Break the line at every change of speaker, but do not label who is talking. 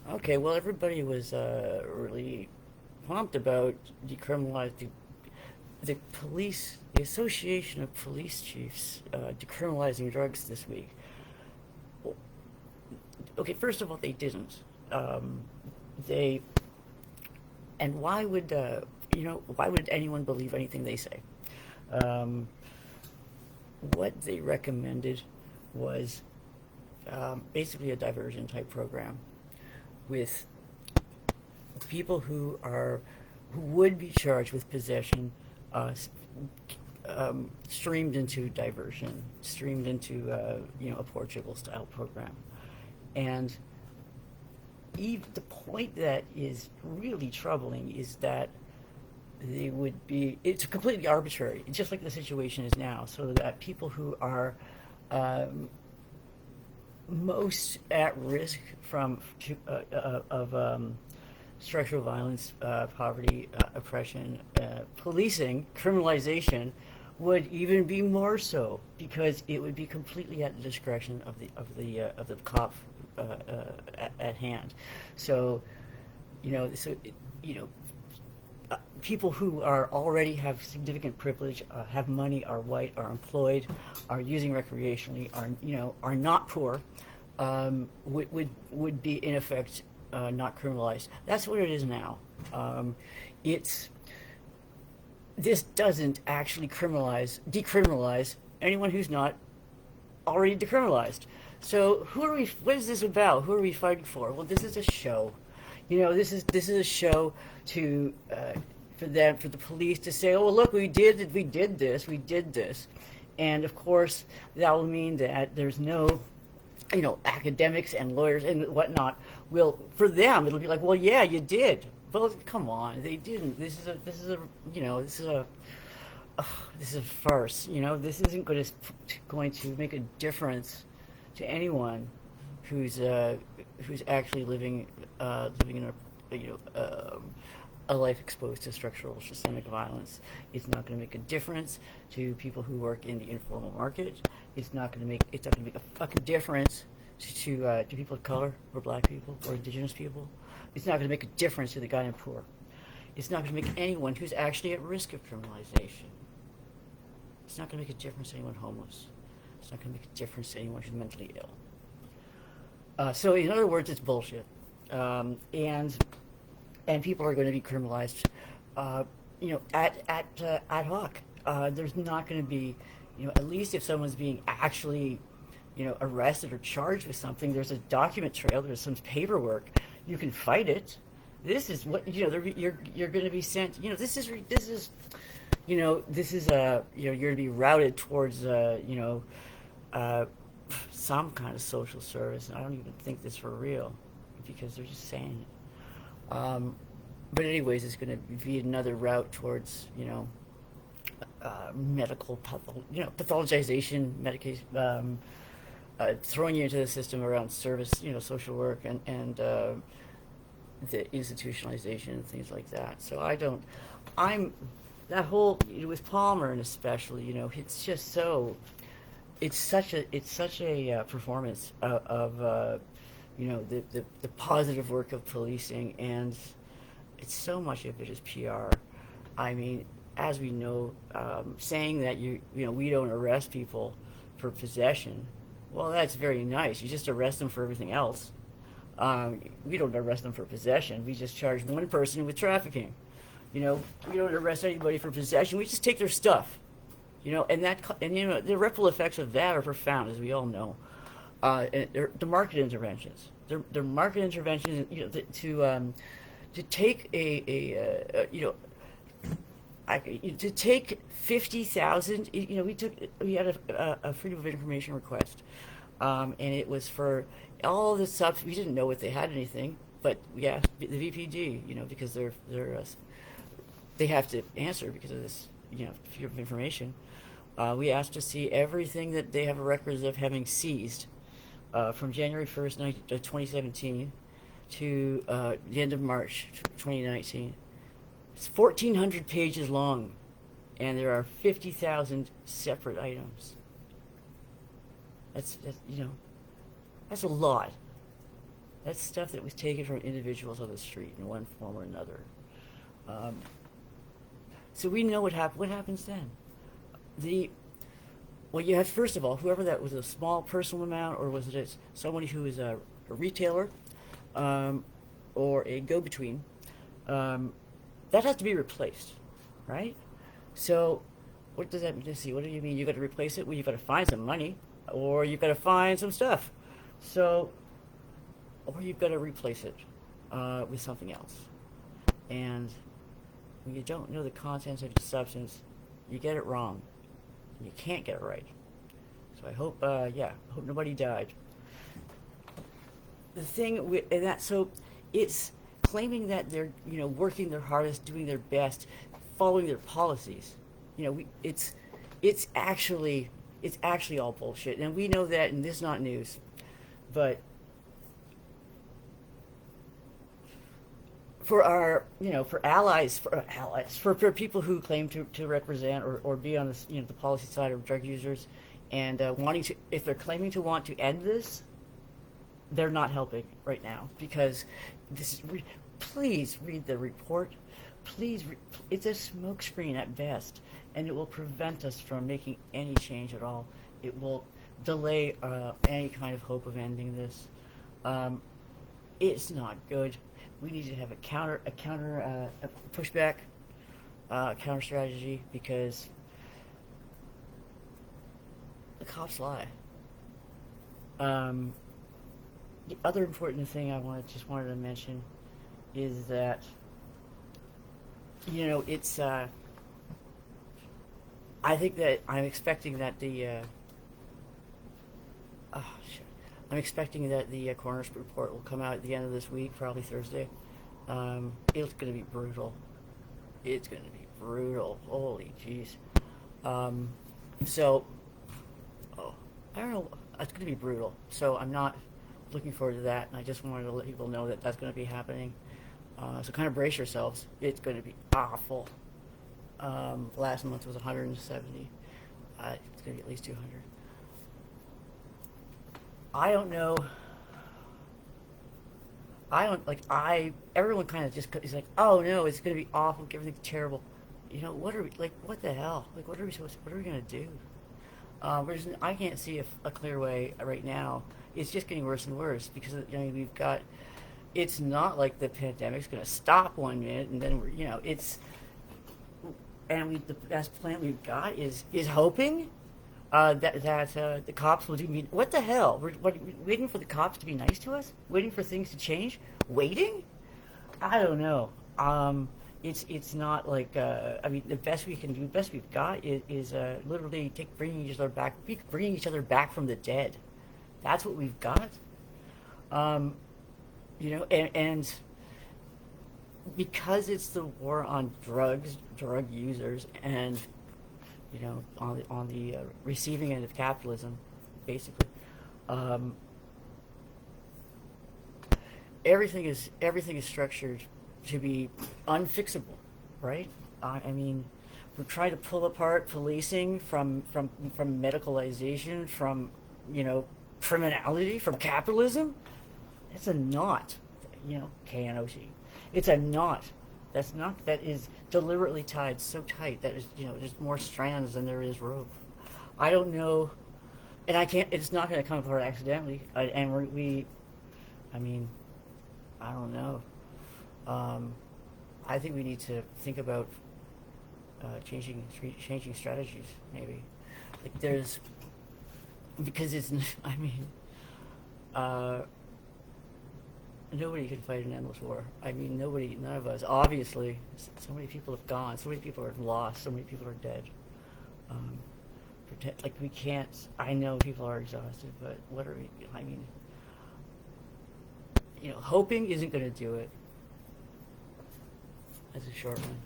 Okay, well, everybody was really pumped about the police, the Association of Police Chiefs, decriminalizing drugs this week. Well, okay, first of all, they didn't. Um, they and why would anyone believe anything they say? Um, what they recommended was basically a diversion type program with people who would be charged with possession, uh, streamed into diversion, streamed into a Portugal style program, and the point that is really troubling is that they would be it's completely arbitrary, just like the situation is now, so that people who are um, most at risk from of structural violence, poverty, oppression, policing, criminalization would even be more so because it would be completely at the discretion of the cop at hand. So, you know, people who are already have significant privilege, have money, are white, are employed, are using recreationally, are not poor, would be in effect not criminalized. That's what it is now. It's This doesn't actually decriminalize anyone who's not already decriminalized. So who are we? What is this about? Who are we fighting for? Well, this is a show. This is a show to for the police to say, oh, look, we did this, and of course that will mean that there's no, academics and lawyers and whatnot will, for them it'll be like, well, yeah, you did. Well, come on, they didn't. This is a farce. This isn't going to make a difference to anyone who's actually living in a life exposed to structural systemic violence. It's not going to make a difference to people who work in the informal market. It's not going to make a fucking difference to people of color or black people or indigenous people. It's not going to make a difference to the guy in poor. It's not going to make anyone who's actually at risk of criminalization. It's not going to make a difference to anyone homeless. It's not going to make a difference to anyone who's mentally ill. So, in other words, it's bullshit, and people are going to be criminalized, ad hoc. There's not going to be, at least if someone's being actually, arrested or charged with something, there's a document trail, there's some paperwork, you can fight it. This is what you're going to be sent. You're going to be routed towards some kind of social service. And I don't even think this for real because they're just saying it. But anyways, it's going to be another route towards pathologization, medication, throwing you into the system around service, social work, and the institutionalization and things like that. So I'm that whole with Palmer and especially, it's just so it's such a performance of the positive work of policing, and it's so much of it is PR. I mean, as we know, saying that we don't arrest people for possession, well, that's very nice. You just arrest them for everything else. We don't arrest them for possession. We just charge one person with trafficking. We don't arrest anybody for possession. We just take their stuff. The ripple effects of that are profound, as we all know. The market interventions. They're market interventions, to take to take 50,000. We had a freedom of information request, and it was for all this stuff. We didn't know if they had anything, but we asked the VPD, because they have to answer because of this, freedom of information. We asked to see everything that they have records of having seized from January 1st, 2017 to the end of March 2019. It's 1,400 pages long, and there are 50,000 separate items. That's a lot. That's stuff that was taken from individuals on the street in one form or another. Um, so we know what happens then. The Well, you have, first of all, whoever that was, a small personal amount, or was it somebody who is a retailer, um, or a go-between, that has to be replaced, right? So, what does that mean? Let's see. What do you mean? You got to replace it? Well, you got to find some money, or you got to find some stuff. So, or you've got to replace it with something else. And when you don't know the contents of your substance, you get it wrong. You can't get it right. So I hope, hope nobody died. The thing with and that, so it's claiming that they're, working their hardest, doing their best, following their policies. It's actually all bullshit, and we know that, and this is not news. But for our, for people who claim to represent or be on this, the policy side of drug users, and wanting to, if they're claiming to want to end this, they're not helping right now, because please read the report. It's a smokescreen at best, and it will prevent us from making any change at all. It will delay any kind of hope of ending this. It's not good. We need to have a pushback, counter strategy, because the cops lie. The other important thing I wanted to mention is that, it's, I think that I'm expecting that the coroner's report will come out at the end of this week, probably Thursday. It's going to be brutal. It's going to be brutal. Holy jeez. I don't know. It's going to be brutal. So I'm not looking forward to that, and I just wanted to let people know that that's going to be happening. So kind of brace yourselves. It's going to be awful. Last month was 170. It's going to be at least 200. I don't know. Everyone kind of just is like, oh no, it's going to be awful, everything's terrible. What the hell? What are we going to do? I can't see a clear way right now. It's just getting worse and worse, because, it's not like the pandemic's going to stop one minute and then the best plan we've got is hoping that the cops will do me. What the hell? We're waiting for the cops to be nice to us? Waiting for things to change? Waiting? I don't know. It's not like the best we can do, the best we've got is literally bringing each other back from the dead. That's what we've got. And because it's the war on drugs, drug users, and on the receiving end of capitalism, basically, everything is structured to be unfixable, right? We're trying to pull apart policing from medicalization, from criminality, from capitalism. It's a knot, KNOT. It's a knot. That is deliberately tied so tight that is, there's more strands than there is rope. I don't know, and it's not going to come apart accidentally. I don't know. I think we need to think about changing strategies, maybe. Because it's, nobody can fight an endless war. None of us. Obviously, so many people have gone, so many people are lost, so many people are dead. We can't, I know people are exhausted, but what are we, hoping isn't going to do it. That's a short one.